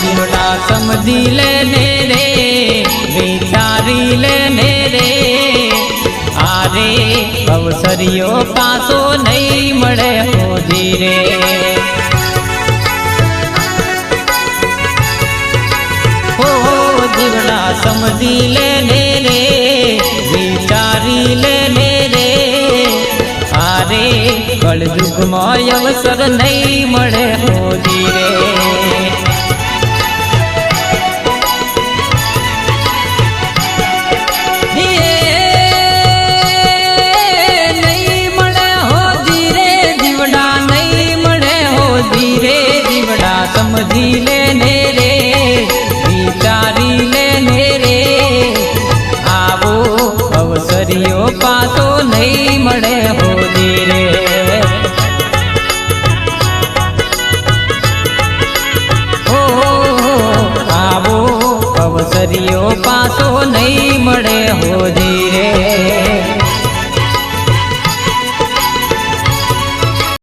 जीवड़ा समझी लेने रे विचारी लेने रे आरे अवसरियो पासो नहीं मळे हो धीरे हो जीवड़ा समझी लेने रे विचारी लेने रे आरे कलयुग में अवसर नहीं मळे हो धीरे धीरे जीवड़ा समझी लेने रे विचारी लेने रे आवो अवसरियो पासो नहीं मळे हो धीरे हो आवो अवसरियो पासो नहीं मळे हो धीरे।